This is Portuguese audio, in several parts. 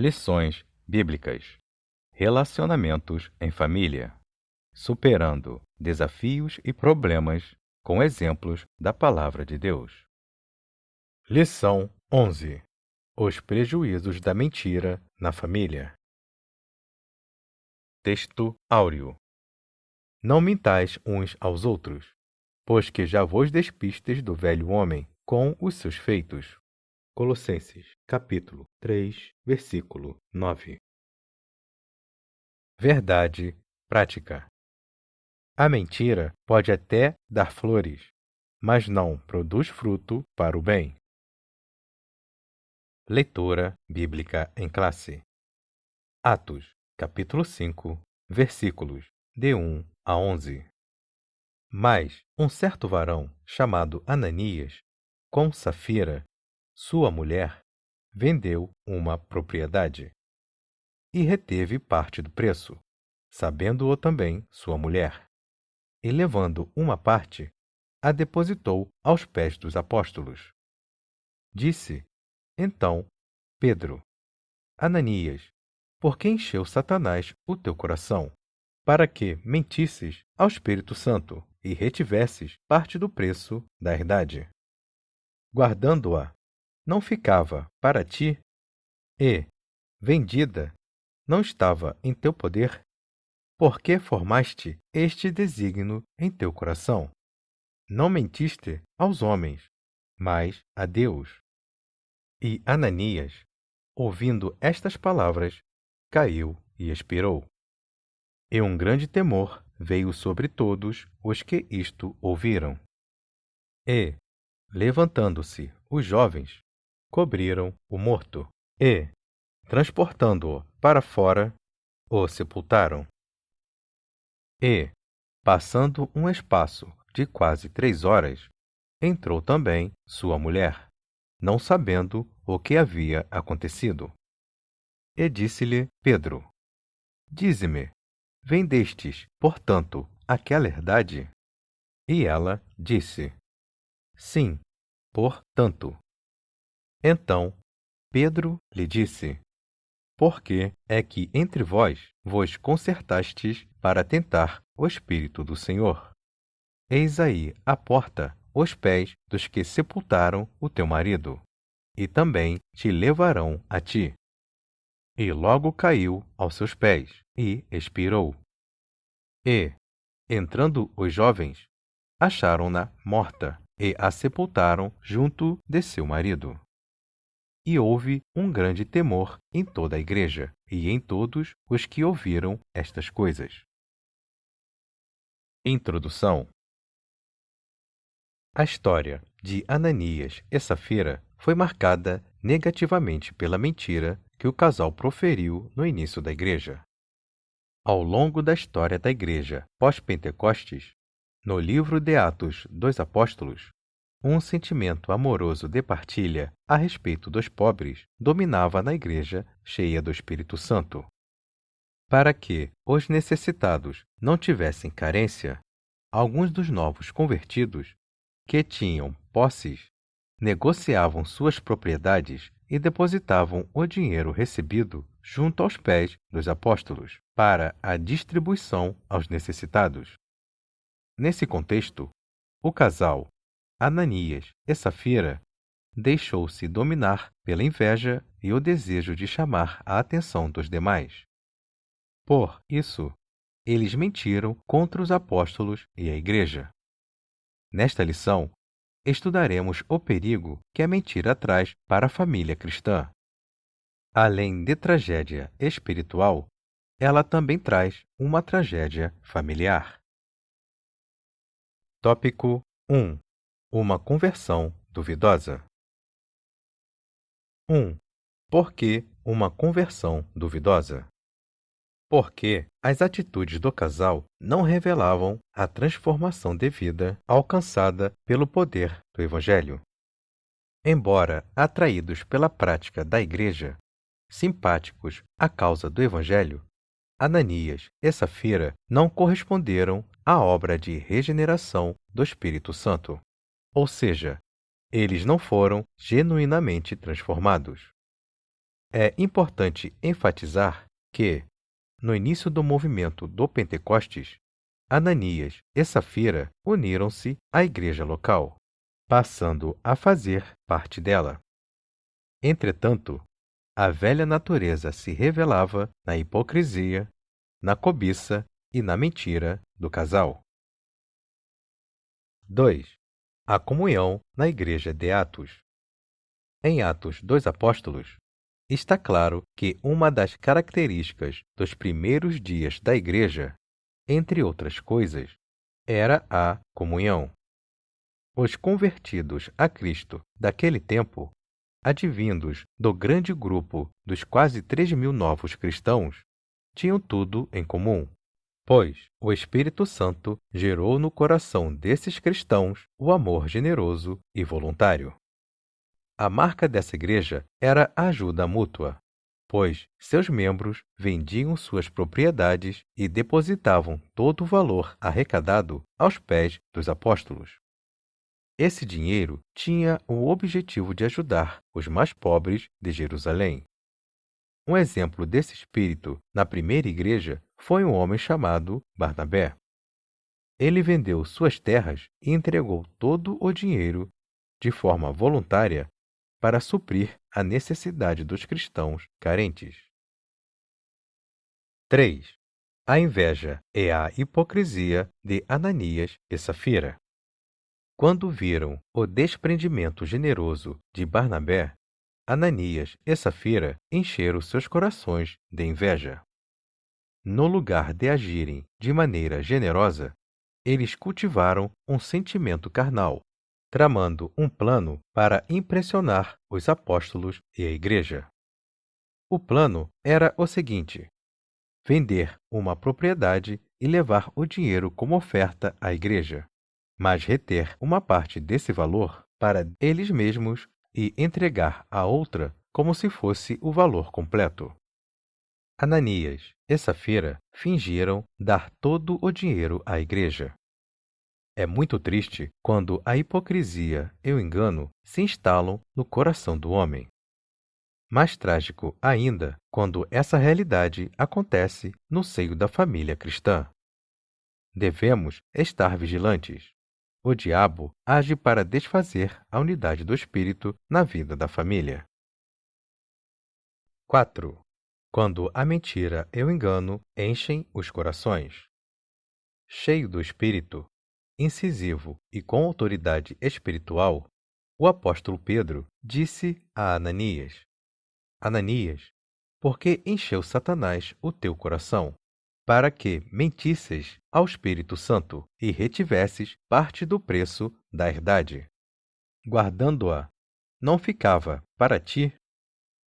Lições bíblicas. Relacionamentos em família. Superando desafios e problemas com exemplos da Palavra de Deus. Lição 11. Os prejuízos da mentira na família. Texto áureo. Não mintais uns aos outros, pois que já vos despistes do velho homem com os seus feitos. Colossenses, capítulo 3, versículo 9. Verdade prática. A mentira pode até dar flores, mas não produz fruto para o bem. Leitura bíblica em classe. Atos, capítulo 5, versículos de 1 a 11. Mas um certo varão, chamado Ananias, com Safira, sua mulher, vendeu uma propriedade e reteve parte do preço, sabendo-o também sua mulher. E levando uma parte, a depositou aos pés dos apóstolos. Disse, então, Pedro: Ananias, por que encheu Satanás o teu coração, para que mentisses ao Espírito Santo e retivesses parte do preço da herdade? Guardando-a, não ficava para ti? E, vendida, não estava em teu poder? Por que formaste este desígnio em teu coração? Não mentiste aos homens, mas a Deus. E Ananias, ouvindo estas palavras, caiu e expirou. E um grande temor veio sobre todos os que isto ouviram. E, levantando-se os jovens, cobriram o morto e, transportando-o para fora, o sepultaram. E, passando um espaço de quase 3 horas, entrou também sua mulher, não sabendo o que havia acontecido. E disse-lhe Pedro: Dize-me, vendestes, portanto, aquela herdade? E ela disse: Sim, por tanto. Então Pedro lhe disse: Por que é que entre vós vos concertastes para tentar o Espírito do Senhor? Eis aí à porta os pés dos que sepultaram o teu marido, e também te levarão a ti. E logo caiu aos seus pés e expirou. E, entrando os jovens, acharam-na morta e a sepultaram junto de seu marido. E houve um grande temor em toda a igreja e em todos os que ouviram estas coisas. Introdução. A história de Ananias e Safira foi marcada negativamente pela mentira que o casal proferiu no início da igreja. Ao longo da história da igreja pós-Pentecostes, no livro de Atos dos Apóstolos, um sentimento amoroso de partilha a respeito dos pobres dominava na igreja cheia do Espírito Santo. Para que os necessitados não tivessem carência, alguns dos novos convertidos, que tinham posses, negociavam suas propriedades e depositavam o dinheiro recebido junto aos pés dos apóstolos para a distribuição aos necessitados. Nesse contexto, o casal Ananias e Safira deixou-se dominar pela inveja e o desejo de chamar a atenção dos demais. Por isso, eles mentiram contra os apóstolos e a igreja. Nesta lição, estudaremos o perigo que a mentira traz para a família cristã. Além de tragédia espiritual, ela também traz uma tragédia familiar. Tópico 1. Uma conversão duvidosa. 1. Por que uma conversão duvidosa? Porque as atitudes do casal não revelavam a transformação de vida alcançada pelo poder do Evangelho. Embora atraídos pela prática da igreja, simpáticos à causa do Evangelho, Ananias e Safira não corresponderam à obra de regeneração do Espírito Santo. Ou seja, eles não foram genuinamente transformados. É importante enfatizar que, no início do movimento do Pentecostes, Ananias e Safira uniram-se à igreja local, passando a fazer parte dela. Entretanto, a velha natureza se revelava na hipocrisia, na cobiça e na mentira do casal. 2. A comunhão na igreja de Atos. Em Atos dos Apóstolos, está claro que uma das características dos primeiros dias da igreja, entre outras coisas, era a comunhão. Os convertidos a Cristo daquele tempo, advindos do grande grupo dos quase 3.000 novos cristãos, tinham tudo em comum, pois o Espírito Santo gerou no coração desses cristãos o amor generoso e voluntário. A marca dessa igreja era a ajuda mútua, pois seus membros vendiam suas propriedades e depositavam todo o valor arrecadado aos pés dos apóstolos. Esse dinheiro tinha o objetivo de ajudar os mais pobres de Jerusalém. Um exemplo desse espírito na primeira igreja foi um homem chamado Barnabé. Ele vendeu suas terras e entregou todo o dinheiro, de forma voluntária, para suprir a necessidade dos cristãos carentes. 3. A inveja e a hipocrisia de Ananias e Safira. Quando viram o desprendimento generoso de Barnabé, Ananias e Safira encheram seus corações de inveja. No lugar de agirem de maneira generosa, eles cultivaram um sentimento carnal, tramando um plano para impressionar os apóstolos e a igreja. O plano era o seguinte: vender uma propriedade e levar o dinheiro como oferta à igreja, mas reter uma parte desse valor para eles mesmos e entregar a outra como se fosse o valor completo. Ananias e Safira fingiram dar todo o dinheiro à igreja. É muito triste quando a hipocrisia e o engano se instalam no coração do homem. Mais trágico ainda quando essa realidade acontece no seio da família cristã. Devemos estar vigilantes. O diabo age para desfazer a unidade do espírito na vida da família. 4. Quando a mentira e o engano enchem os corações. Cheio do espírito, incisivo e com autoridade espiritual, o apóstolo Pedro disse a Ananias: Ananias, por que encheu Satanás o teu coração, para que mentisses ao Espírito Santo e retivesses parte do preço da herdade? Guardando-a, não ficava para ti?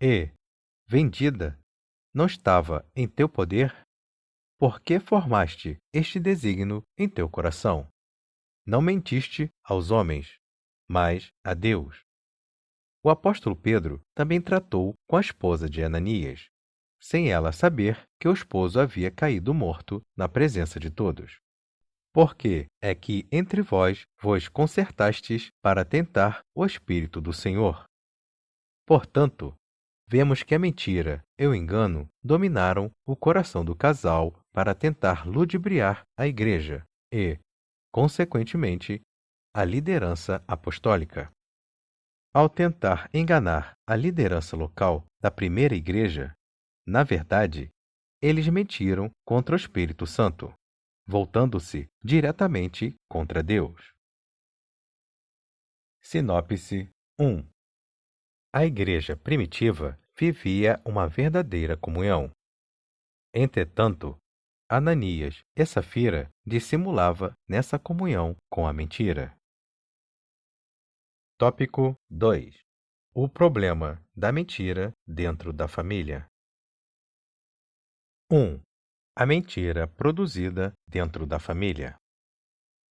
E, vendida, não estava em teu poder? Por que formaste este desígnio em teu coração? Não mentiste aos homens, mas a Deus. O apóstolo Pedro também tratou com a esposa de Ananias, sem ela saber que o esposo havia caído morto na presença de todos. Porque é que entre vós vos concertastes para tentar o Espírito do Senhor. Portanto, vemos que a mentira e o engano dominaram o coração do casal para tentar ludibriar a igreja e, consequentemente, a liderança apostólica. Ao tentar enganar a liderança local da primeira igreja, na verdade, eles mentiram contra o Espírito Santo, voltando-se diretamente contra Deus. Sinopse 1. A igreja primitiva vivia uma verdadeira comunhão. Entretanto, Ananias e Safira dissimulava nessa comunhão com a mentira. Tópico 2. O problema da mentira dentro da família. 1. A mentira produzida dentro da família.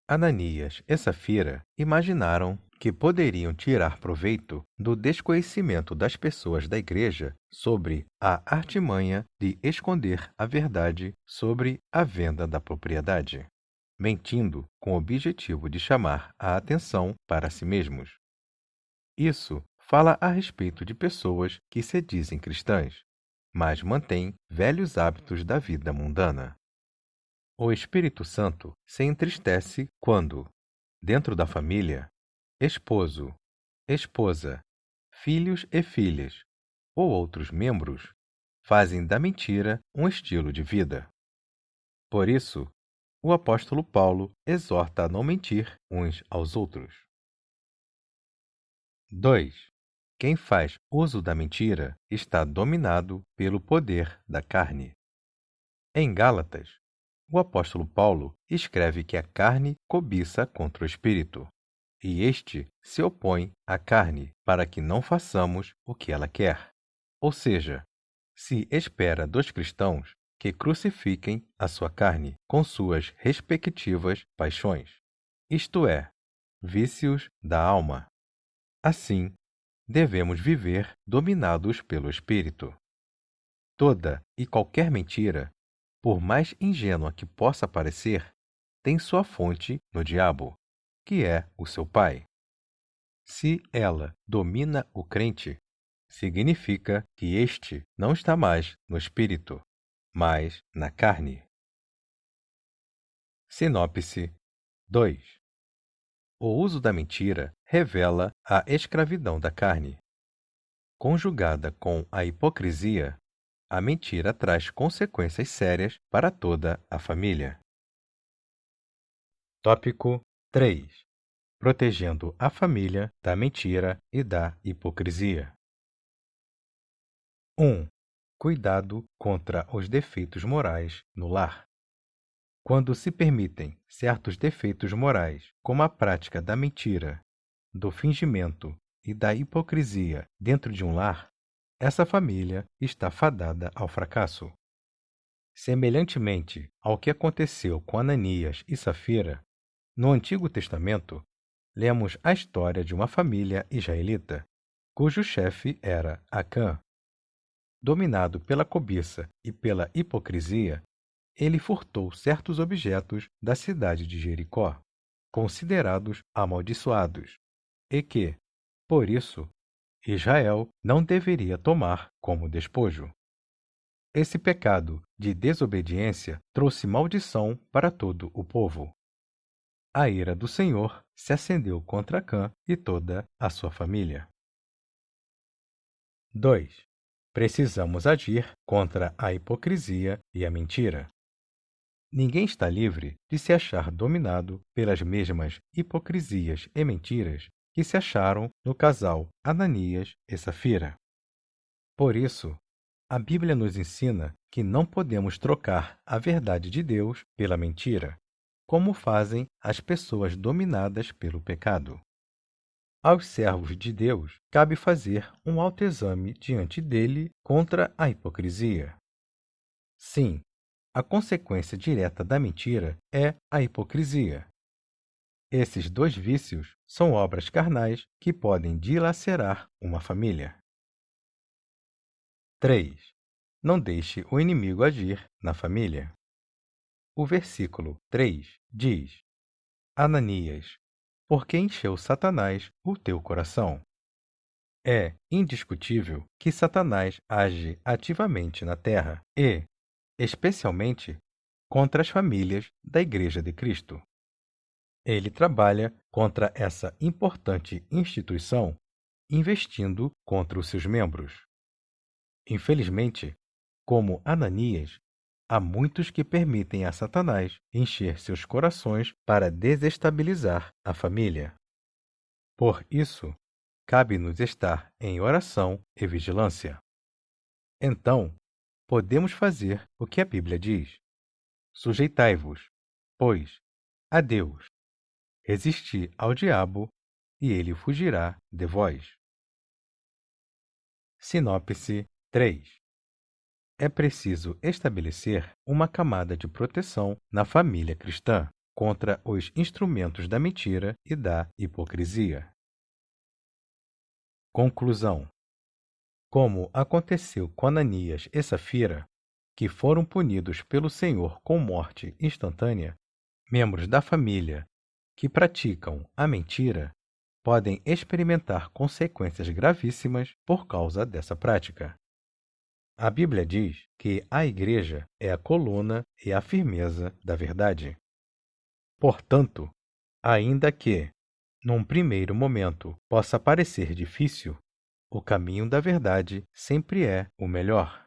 Ananias e Safira imaginaram que poderiam tirar proveito do desconhecimento das pessoas da igreja sobre a artimanha de esconder a verdade sobre a venda da propriedade, mentindo com o objetivo de chamar a atenção para si mesmos. Isso fala a respeito de pessoas que se dizem cristãs, mas mantêm velhos hábitos da vida mundana. O Espírito Santo se entristece quando, dentro da família, esposo, esposa, filhos e filhas ou outros membros fazem da mentira um estilo de vida. Por isso, o apóstolo Paulo exorta a não mentir uns aos outros. 2. Quem faz uso da mentira está dominado pelo poder da carne. Em Gálatas, o apóstolo Paulo escreve que a carne cobiça contra o espírito, e este se opõe à carne para que não façamos o que ela quer. Ou seja, se espera dos cristãos que crucifiquem a sua carne com suas respectivas paixões, isto é, vícios da alma. Assim, devemos viver dominados pelo Espírito. Toda e qualquer mentira, por mais ingênua que possa parecer, tem sua fonte no diabo, que é o seu pai. Se ela domina o crente, significa que este não está mais no espírito, mas na carne. Sinopse 2. O uso da mentira revela a escravidão da carne. Conjugada com a hipocrisia, a mentira traz consequências sérias para toda a família. Tópico 3. Protegendo a família da mentira e da hipocrisia. 1. Cuidado contra os defeitos morais no lar. Quando se permitem certos defeitos morais, como a prática da mentira, do fingimento e da hipocrisia dentro de um lar, essa família está fadada ao fracasso. Semelhantemente ao que aconteceu com Ananias e Safira, no Antigo Testamento, lemos a história de uma família israelita, cujo chefe era Acã. Dominado pela cobiça e pela hipocrisia, ele furtou certos objetos da cidade de Jericó, considerados amaldiçoados, e que, por isso, Israel não deveria tomar como despojo. Esse pecado de desobediência trouxe maldição para todo o povo. A ira do Senhor se acendeu contra Acã e toda a sua família. 2. Precisamos agir contra a hipocrisia e a mentira. Ninguém está livre de se achar dominado pelas mesmas hipocrisias e mentiras que se acharam no casal Ananias e Safira. Por isso, a Bíblia nos ensina que não podemos trocar a verdade de Deus pela mentira, como fazem as pessoas dominadas pelo pecado. Aos servos de Deus cabe fazer um autoexame diante dele contra a hipocrisia. Sim, a consequência direta da mentira é a hipocrisia. Esses dois vícios são obras carnais que podem dilacerar uma família. 3. Não deixe o inimigo agir na família. O versículo 3 diz: Ananias, por que encheu Satanás o teu coração? É indiscutível que Satanás age ativamente na terra e, especialmente, contra as famílias da Igreja de Cristo. Ele trabalha contra essa importante instituição, investindo contra os seus membros. Infelizmente, como Ananias, há muitos que permitem a Satanás encher seus corações para desestabilizar a família. Por isso, cabe-nos estar em oração e vigilância. Então, podemos fazer o que a Bíblia diz: sujeitai-vos, pois, a Deus, resisti ao diabo, e ele fugirá de vós. Sinopse 3. É preciso estabelecer uma camada de proteção na família cristã contra os instrumentos da mentira e da hipocrisia. Conclusão: como aconteceu com Ananias e Safira, que foram punidos pelo Senhor com morte instantânea, membros da família que praticam a mentira podem experimentar consequências gravíssimas por causa dessa prática. A Bíblia diz que a Igreja é a coluna e a firmeza da verdade. Portanto, ainda que, num primeiro momento, possa parecer difícil, o caminho da verdade sempre é o melhor.